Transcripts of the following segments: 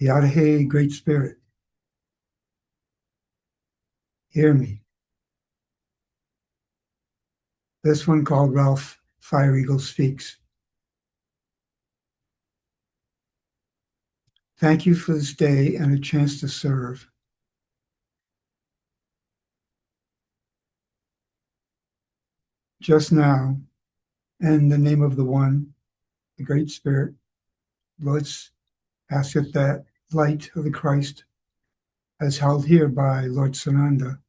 Yadahe, Great Spirit, hear me. This one called Ralph FireEagle speaks. Thank you for this day and a chance to serve. Just now, in the name of the One, the Great Spirit, let's ask that that light of the Christ, as held here by Lord Sananda,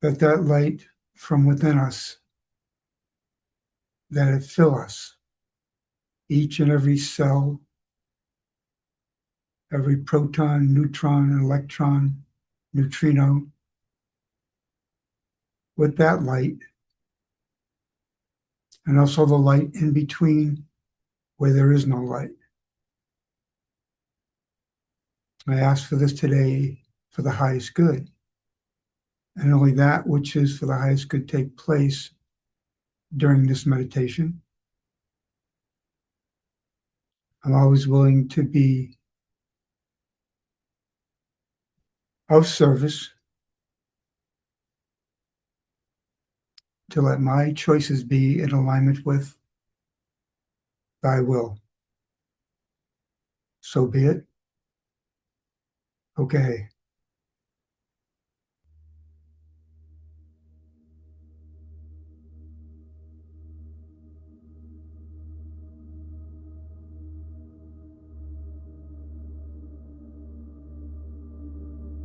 that that light from within us, that it fill us, each and every cell, every proton, neutron, electron, neutrino, with that light, and also the light in between where there is no light. I ask for this today for the highest good, and only that which is for the highest good take place during this meditation. I'm always willing to be of service to let my choices be in alignment with thy will. So be it. Okay.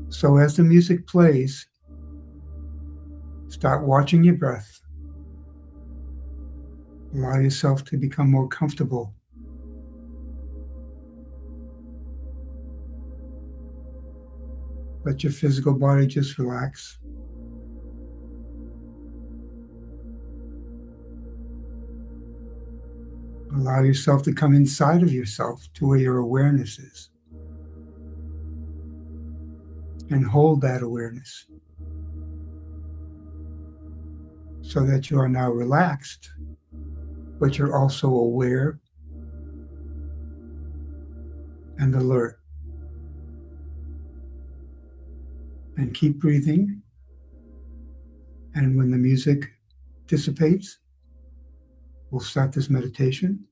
So as the music plays, start watching your breath. Allow yourself to become more comfortable. Let your physical body just relax. Allow yourself to come inside of yourself to where your awareness is. And hold that awareness so that you are now relaxed, but you're also aware and alert. And keep breathing. And when the music dissipates, we'll start this meditation.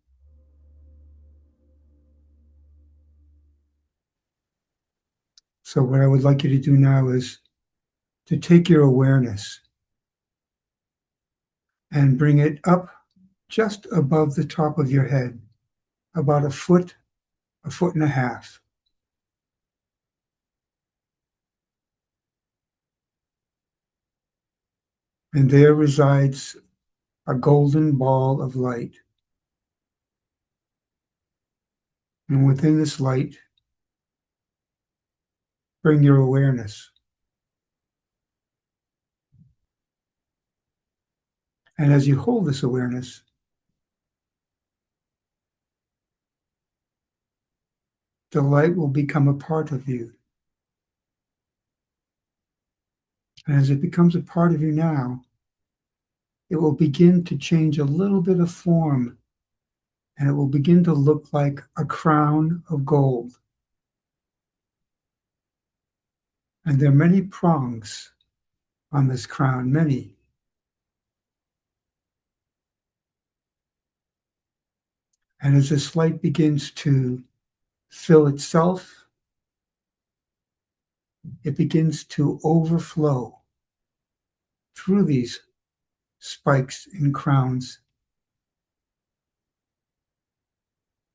So what I would like you to do now is to take your awareness and bring it up just above the top of your head, about a foot and a half. And there resides a golden ball of light. And within this light, bring your awareness. And as you hold this awareness, the light will become a part of you. And as it becomes a part of you now, it will begin to change a little bit of form, and it will begin to look like a crown of gold. And there are many prongs on this crown, many. And as this light begins to fill itself, it begins to overflow through these spikes and crowns.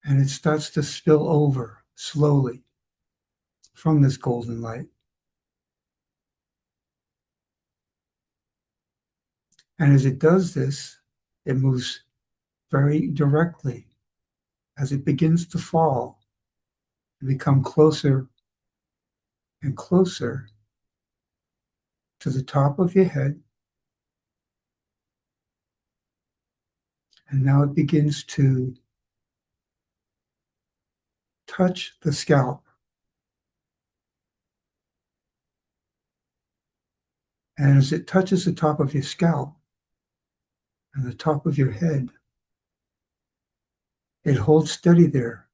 And it starts to spill over slowly from this golden light. And as it does this, it moves very directly as it begins to fall and become closer and closer to the top of your head. And now it begins to touch the scalp. And as it touches the top of your scalp and the top of your head, It holds steady there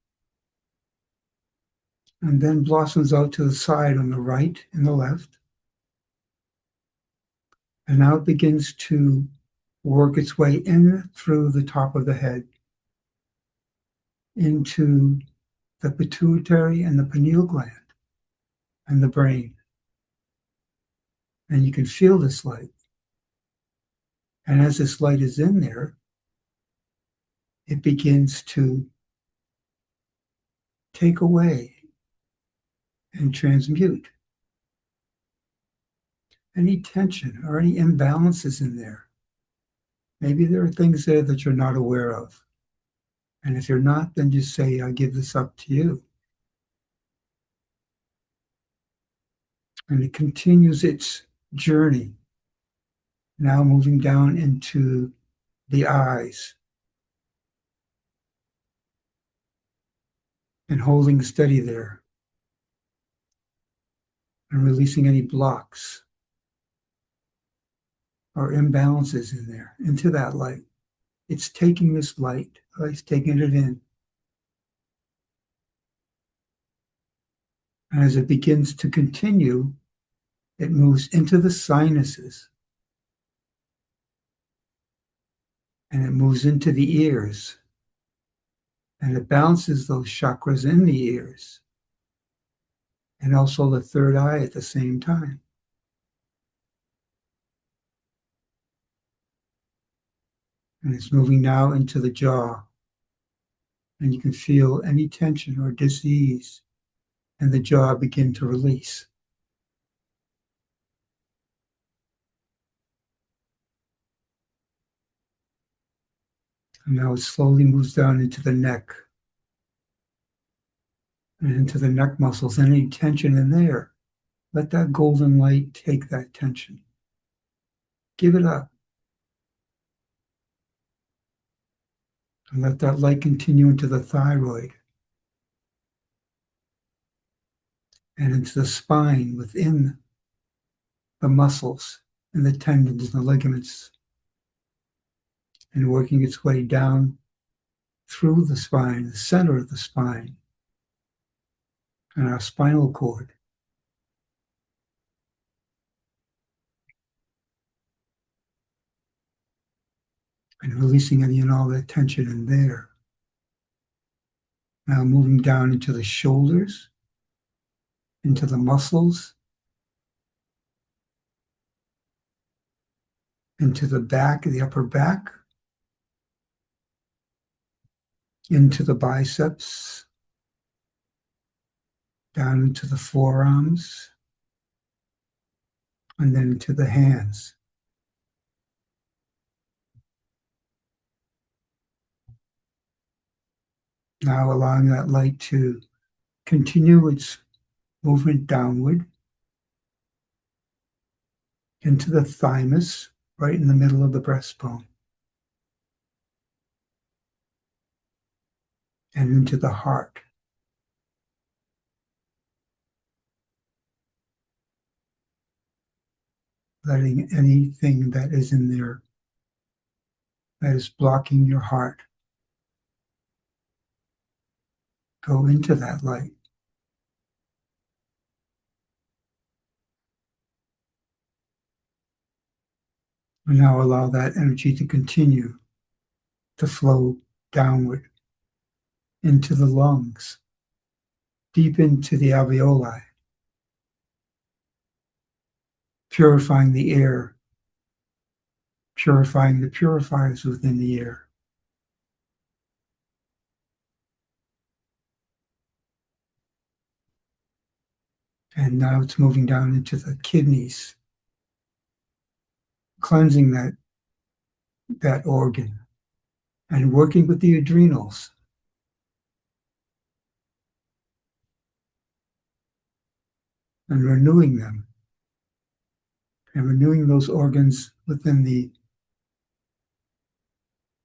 and then blossoms out to the side on the right and the left. And now it begins to work its way in through the top of the head into the pituitary and the pineal gland and the brain. And you can feel this light. And as this light is in there, it begins to take away and transmute any tension or any imbalances in there. Maybe there are things there that you're not aware of. And if you're not, then just say, I give this up to you. And it continues its journey, now moving down into the eyes and holding steady there and releasing any blocks or imbalances in there into that light. It's taking this light, it's taking it in. And as it begins to continue, it moves into the sinuses and it moves into the ears and it balances those chakras in the ears and also the third eye at the same time. And it's moving now into the jaw. And you can feel any tension or dis-ease and the jaw begin to release. And now it slowly moves down into the neck and into the neck muscles. Any tension in there, let that golden light take that tension. Give it up. And let that light continue into the thyroid and into the spine within the muscles and the tendons and the ligaments, and working its way down through the spine, the center of the spine, and our spinal cord. And releasing any and all that tension in there. Now moving down into the shoulders, into the muscles, into the back, the upper back, into the biceps, down into the forearms, and then into the hands. Now allowing that light to continue its movement downward into the thymus, right in the middle of the breastbone, and into the heart. Letting anything that is in there that is blocking your heart go into that light. And now allow that energy to continue to flow downward into the lungs, deep into the alveoli, purifying the air, purifying the purifiers within the air. And now it's moving down into the kidneys, cleansing that organ and working with the adrenals. And renewing them and renewing those organs within the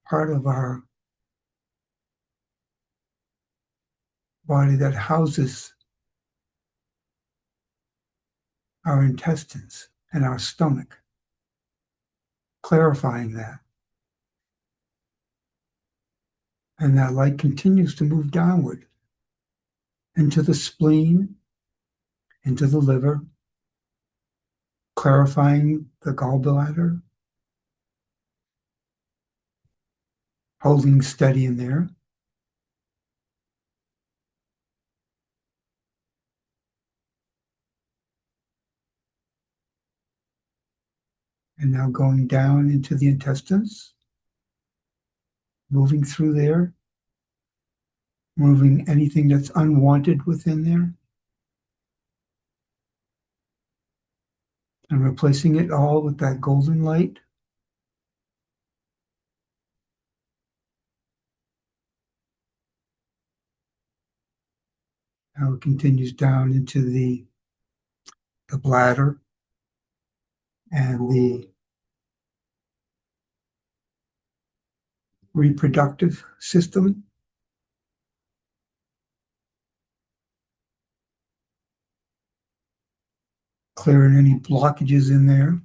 part of our body that houses our intestines and our stomach, clarifying that. And that light continues to move downward into the spleen, into the liver, clarifying the gallbladder, holding steady in there. And now going down into the intestines, moving through there, moving anything that's unwanted within there, and replacing it all with that golden light. Now it continues down into the bladder and the reproductive system, clearing any blockages in there,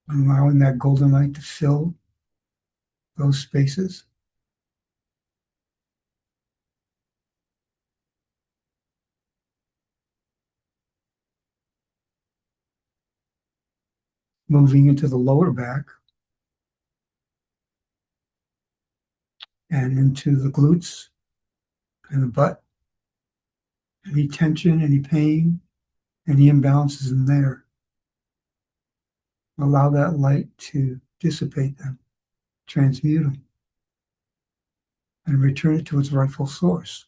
allowing that golden light to fill those spaces. Moving into the lower back and into the glutes and the butt. Any tension, any pain, any imbalances in there. Allow that light to dissipate them, transmute them, and return it to its rightful source.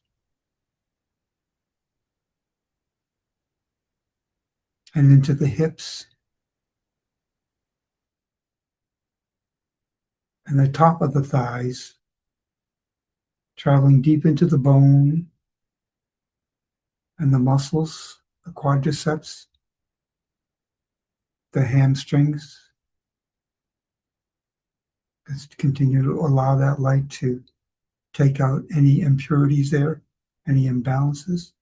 And into the hips and the top of the thighs, traveling deep into the bone and the muscles, the quadriceps, the hamstrings. Just continue to allow that light to take out any impurities there, any imbalances.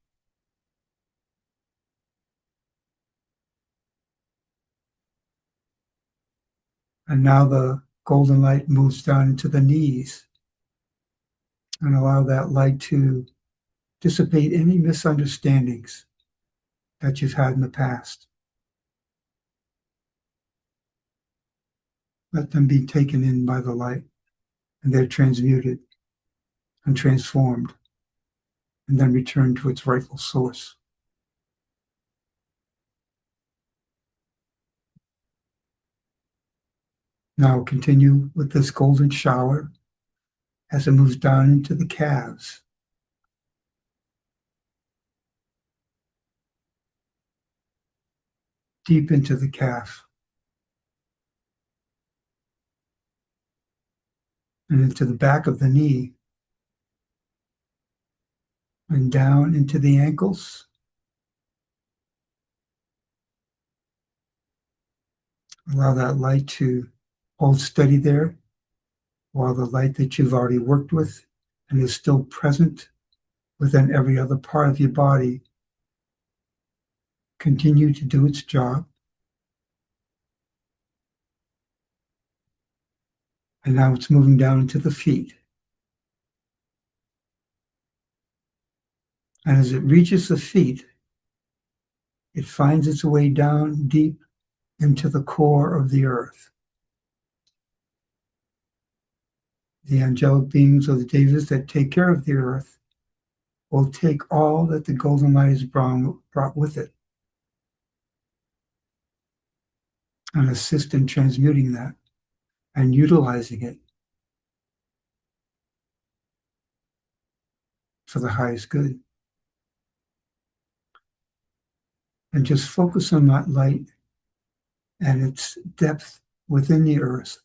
And now the golden light moves down into the knees and allow that light to dissipate any misunderstandings that you've had in the past. Let them be taken in by the light, and they're transmuted and transformed, and then returned to its rightful source. Now continue with this golden shower as it moves down into the calves. Deep into the calf. And into the back of the knee. And down into the ankles. Allow that light to hold steady there, while the light that you've already worked with and is still present within every other part of your body continue to do its job. And now it's moving down into the feet. And as it reaches the feet, it finds its way down deep into the core of the earth. The angelic beings or the devas that take care of the earth will take all that the golden light has brought with it and assist in transmuting that and utilizing it for the highest good. And just focus on that light and its depth within the earth,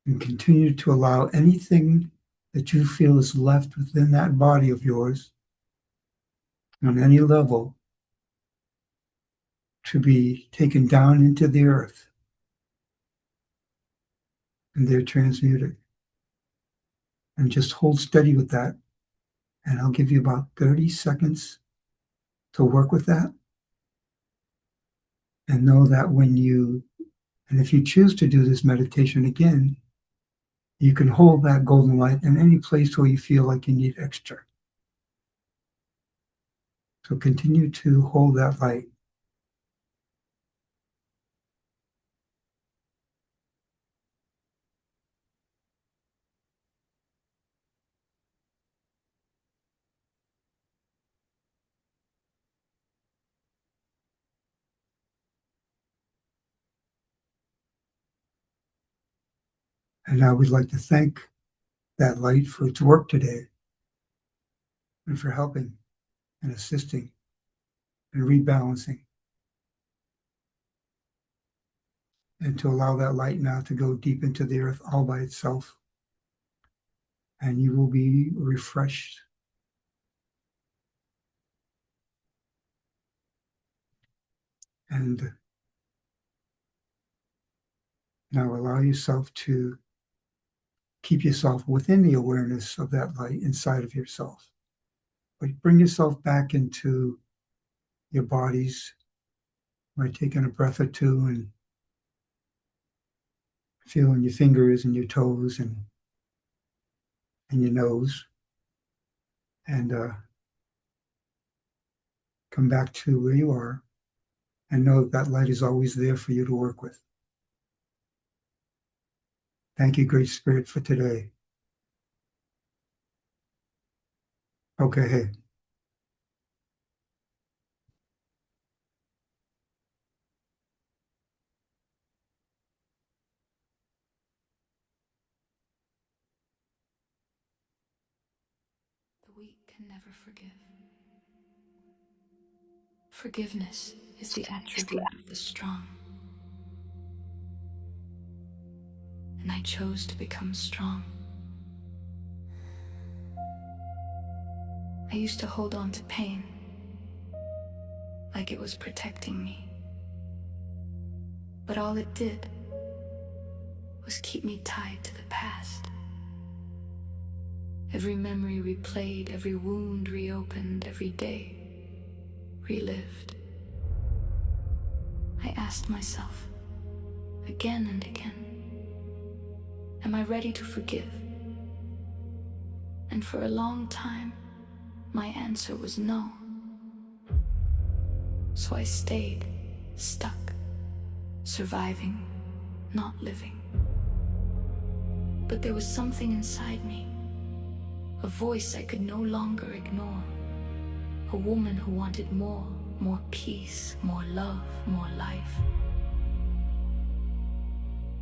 and continue to allow anything that you feel is left within that body of yours on any level to be taken down into the earth, and they're transmuted. And just hold steady with that, and I'll give you about 30 seconds to work with that. And know that and if you choose to do this meditation again, You can hold that golden light in any place where you feel like you need extra. So continue to hold that light. And now we'd like to thank that light for its work today and for helping and assisting and rebalancing. And to allow that light now to go deep into the earth all by itself. And you will be refreshed. And now allow yourself to keep yourself within the awareness of that light inside of yourself. But bring yourself back into your bodies by taking a breath or two and feeling your fingers and your toes and your nose. And come back to where you are and know that light is always there for you to work with. Thank you, Great Spirit, for today. Okay, hey. The weak can never forgive. Forgiveness is the attribute of the strong. And I chose to become strong. I used to hold on to pain like it was protecting me. But all it did was keep me tied to the past. Every memory replayed, every wound reopened, every day relived. I asked myself again and again, am I ready to forgive? And for a long time, my answer was no. So I stayed stuck, surviving, not living. But there was something inside me, a voice I could no longer ignore, a woman who wanted more peace, more love, more life.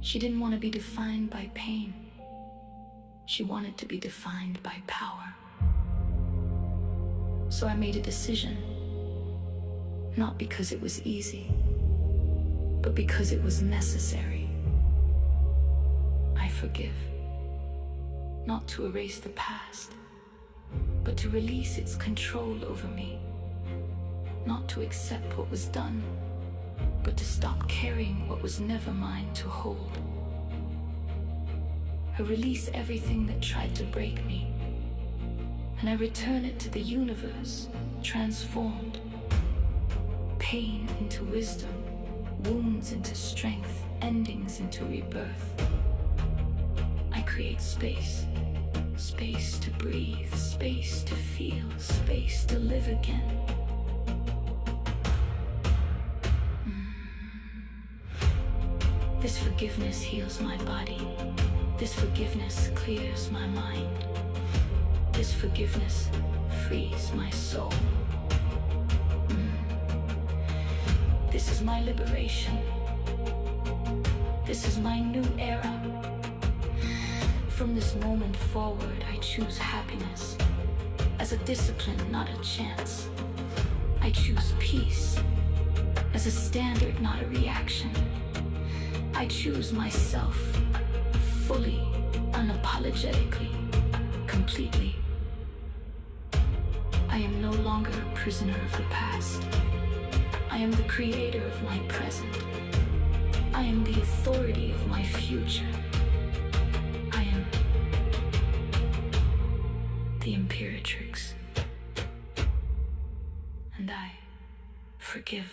She didn't want to be defined by pain. She wanted to be defined by power. So I made a decision, not because it was easy, but because it was necessary. I forgive, not to erase the past, but to release its control over me. Not to accept what was done, but to stop carrying what was never mine to hold. I release everything that tried to break me, and I return it to the universe, transformed. Pain into wisdom, wounds into strength, endings into rebirth. I create space. Space to breathe, space to feel, space to live again. This forgiveness heals my body. This forgiveness clears my mind. This forgiveness frees my soul. This is my liberation. This is my new era. From this moment forward, I choose happiness as a discipline, not a chance. I choose peace as a standard, not a reaction. I choose myself fully, unapologetically, completely. I am no longer a prisoner of the past. I am the creator of my present. I am the authority of my future. I am the Imperatrix. And I forgive.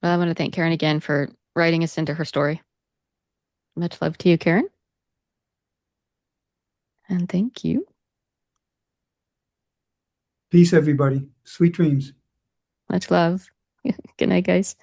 Well, I want to thank Karen again for writing us into her story. Much love to you, Karen. And thank you. Peace, everybody. Sweet dreams. Much love. Good night, guys.